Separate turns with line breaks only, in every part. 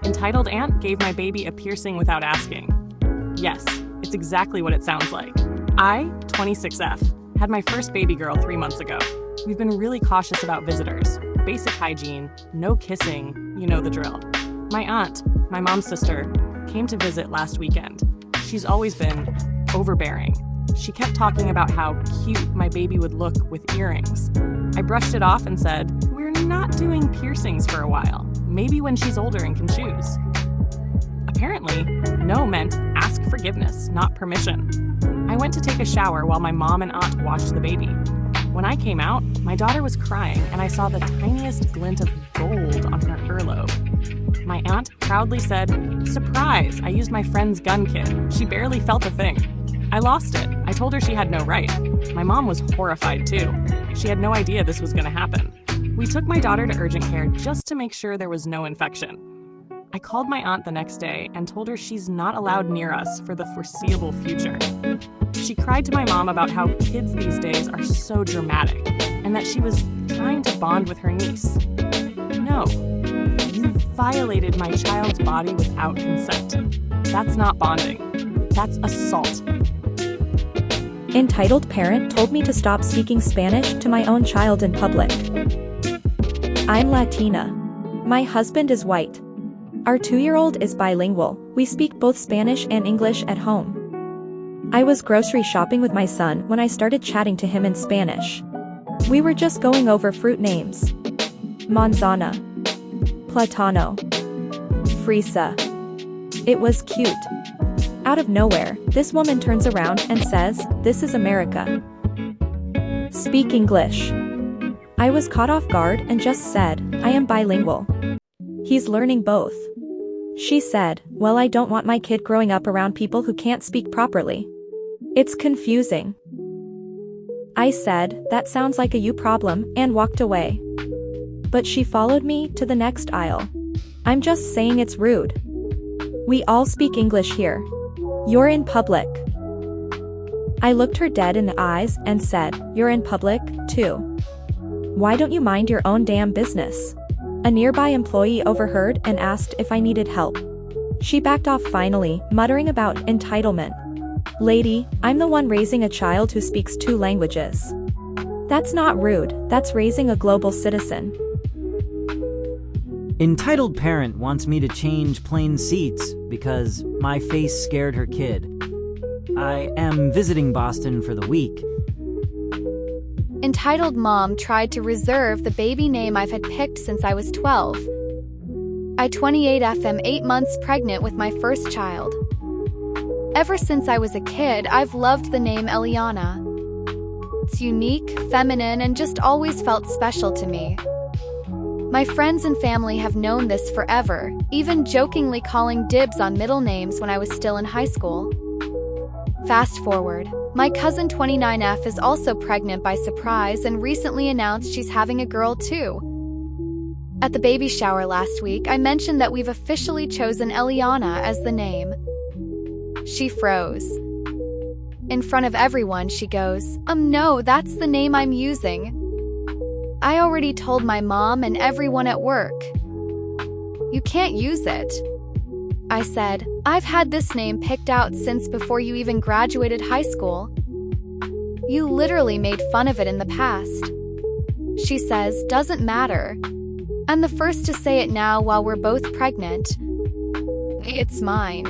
Entitled aunt gave my baby a piercing without asking. Yes, it's exactly what it sounds like. I, 26F, had my first baby girl 3 months ago. We've been really cautious about visitors. Basic hygiene, no kissing, you know the drill. My aunt, my mom's sister, came to visit last weekend. She's always been overbearing. She kept talking about how cute my baby would look with earrings. I brushed it off and said, "We're not doing piercings for a while. Maybe when she's older and can choose." Apparently, no meant ask forgiveness, not permission. I went to take a shower while my mom and aunt watched the baby. When I came out, my daughter was crying and I saw the tiniest glint of gold on her earlobe. My aunt proudly said, "Surprise, I used my friend's gun kit. She barely felt a thing." I lost it. I told her she had no right. My mom was horrified too. She had no idea this was going to happen. We took my daughter to urgent care just to make sure there was no infection. I called my aunt the next day and told her she's not allowed near us for the foreseeable future. She cried to my mom about how kids these days are so dramatic and that she was trying to bond with her niece. No, you violated my child's body without consent. That's not bonding. That's assault.
Entitled parent told me to stop speaking Spanish to my own child in public. I'm Latina. My husband is white. Our 2-year-old is bilingual. We speak both Spanish and English at home. I was grocery shopping with my son when I started chatting to him in Spanish. We were just going over fruit names. Manzana. Platano. Fresa. It was cute. Out of nowhere, this woman turns around and says, "This is America. Speak English." I was caught off guard and just said, "I am bilingual. He's learning both." She said, "Well, I don't want my kid growing up around people who can't speak properly. It's confusing." I said, "That sounds like a you problem," and walked away. But she followed me to the next aisle. "I'm just saying it's rude. We all speak English here. You're in public." I looked her dead in the eyes and said, "You're in public, too. Why don't you mind your own damn business?" A nearby employee overheard and asked if I needed help. She backed off finally, muttering about entitlement. "Lady, I'm the one raising a child who speaks 2 languages. That's not rude, that's raising a global citizen."
Entitled parent wants me to change plane seats because my face scared her kid. I am visiting Boston for the week.
Entitled mom tried to reserve the baby name I've had picked since I was 12. I 28F am 8 months pregnant with my first child. Ever since I was a kid, I've loved the name Eliana. It's unique, feminine, and just always felt special to me. My friends and family have known this forever, even jokingly calling dibs on middle names when I was still in high school. Fast forward, my cousin 29F is also pregnant by surprise and recently announced she's having a girl too. At the baby shower last week, I mentioned that we've officially chosen Eliana as the name. She froze. In front of everyone, she goes, No, that's the name I'm using. I already told my mom and everyone at work. You can't use it. I said, I've had this name picked out since before you even graduated high school. You literally made fun of it in the past. She says, doesn't matter. I'm the first to say it now while we're both pregnant. It's mine.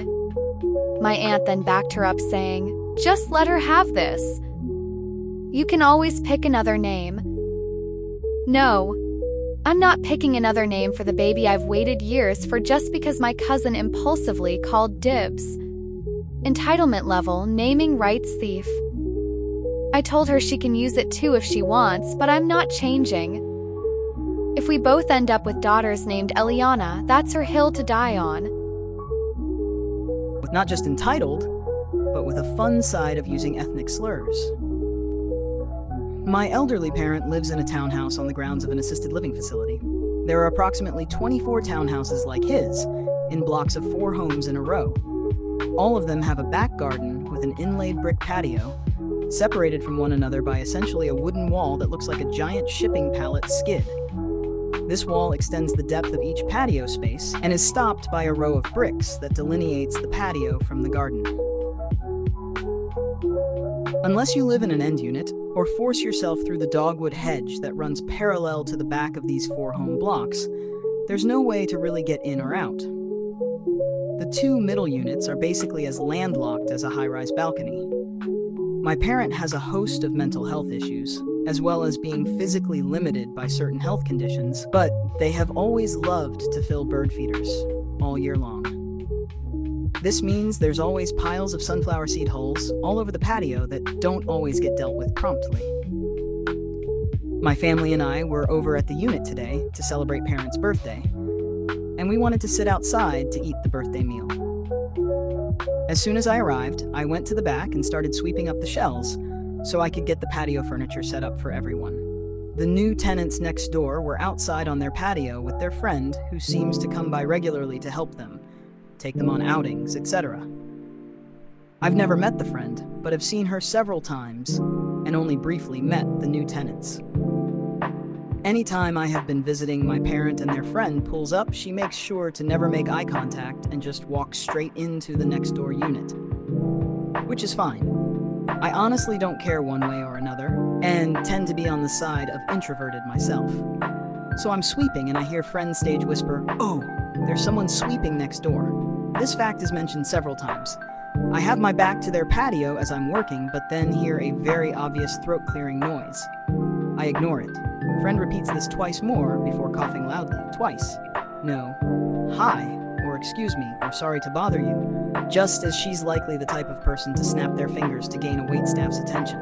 My aunt then backed her up saying, just let her have this. You can always pick another name. No, I'm not picking another name for the baby I've waited years for just because my cousin impulsively called dibs. Entitlement level, naming rights thief. I told her she can use it too if she wants, but I'm not changing. If we both end up with daughters named Eliana, that's her hill to die on.
With not just entitled, but with a fun side of using ethnic slurs. My elderly parent lives in a townhouse on the grounds of an assisted living facility. There are approximately 24 townhouses like his, in blocks of 4 homes in a row. All of them have a back garden with an inlaid brick patio, separated from one another by essentially a wooden wall that looks like a giant shipping pallet skid. This wall extends the depth of each patio space and is stopped by a row of bricks that delineates the patio from the garden. Unless you live in an end unit, or force yourself through the dogwood hedge that runs parallel to the back of these 4 home blocks, there's no way to really get in or out. The 2 middle units are basically as landlocked as a high-rise balcony. My parent has a host of mental health issues, as well as being physically limited by certain health conditions, but they have always loved to fill bird feeders all year long. This means there's always piles of sunflower seed holes all over the patio that don't always get dealt with promptly. My family and I were over at the unit today to celebrate Parent's birthday, and we wanted to sit outside to eat the birthday meal. As soon as I arrived, I went to the back and started sweeping up the shells so I could get the patio furniture set up for everyone. The new tenants next door were outside on their patio with their friend who seems to come by regularly to help them, take them on outings, etc. I've never met the friend, but have seen her several times and only briefly met the new tenants. Anytime I have been visiting, my parent and their friend pulls up, she makes sure to never make eye contact and just walks straight into the next door unit, which is fine. I honestly don't care one way or another, and tend to be on the side of introverted myself. So I'm sweeping and I hear friend stage whisper, "Oh, there's someone sweeping next door." This fact is mentioned several times. I have my back to their patio as I'm working, but then hear a very obvious throat-clearing noise. I ignore it. Friend repeats this twice more before coughing loudly. Twice. No. Hi, or excuse me, or sorry to bother you, just as she's likely the type of person to snap their fingers to gain a waitstaff's attention.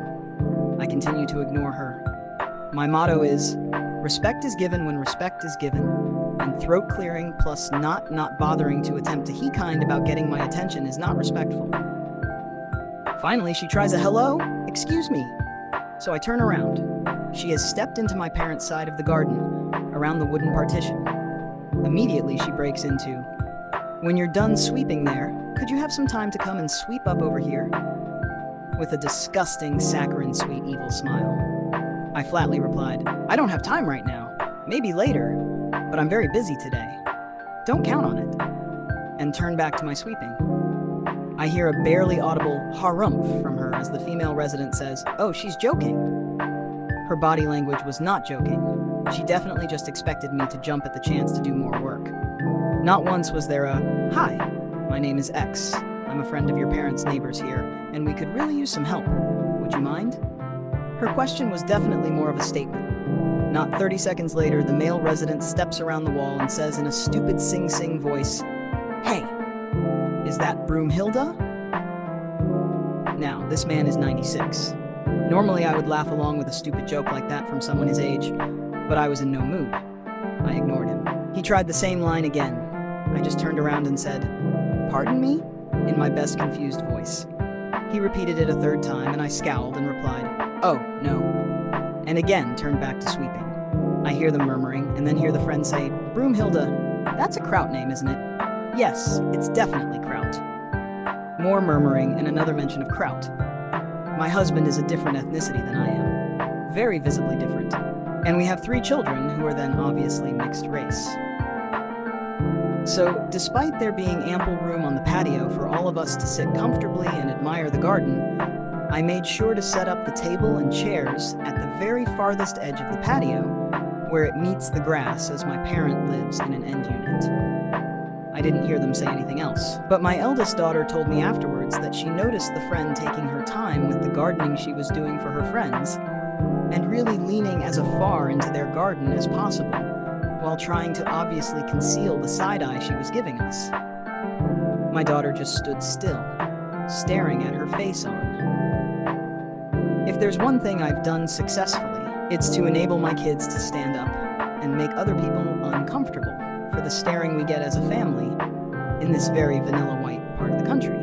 I continue to ignore her. My motto is, respect is given when respect is given, and throat clearing plus not bothering to attempt to he kind about getting my attention is not respectful. Finally, she tries a hello, excuse me. So I turn around. She has stepped into my parents' side of the garden, around the wooden partition. Immediately she breaks into, "When you're done sweeping there, could you have some time to come and sweep up over here?" With a disgusting, saccharine, sweet, evil smile. I flatly replied, "I don't have time right now. Maybe later, but I'm very busy today. Don't count on it," and turn back to my sweeping. I hear a barely audible harumph from her as the female resident says, "Oh, she's joking." Her body language was not joking. She definitely just expected me to jump at the chance to do more work. Not once was there a, "Hi, my name is X. I'm a friend of your parents' neighbors here, and we could really use some help. Would you mind?" Her question was definitely more of a statement. Not 30 seconds later, the male resident steps around the wall and says in a stupid sing-sing voice, "Hey, is that Broomhilda?" Now, this man is 96. Normally, I would laugh along with a stupid joke like that from someone his age, but I was in no mood. I ignored him. He tried the same line again. I just turned around and said, "Pardon me?" in my best confused voice. He repeated it a third time, and I scowled and replied, "Oh, no," and again turned back to sweeping. I hear them murmuring, and then hear the friend say, "Broomhilda, that's a kraut name, isn't it?" "Yes, it's definitely kraut." More murmuring, and another mention of kraut. My husband is a different ethnicity than I am, very visibly different, and we have 3 children who are then obviously mixed race. So, despite there being ample room on the patio for all of us to sit comfortably and admire the garden, I made sure to set up the table and chairs at the very farthest edge of the patio, where it meets the grass as my parent lives in an end unit. I didn't hear them say anything else, but my eldest daughter told me afterwards that she noticed the friend taking her time with the gardening she was doing for her friends, and really leaning as far into their garden as possible, while trying to obviously conceal the side-eye she was giving us. My daughter just stood still, staring at her face on. If there's one thing I've done successfully, it's to enable my kids to stand up and make other people uncomfortable for the staring we get as a family in this very vanilla white part of the country.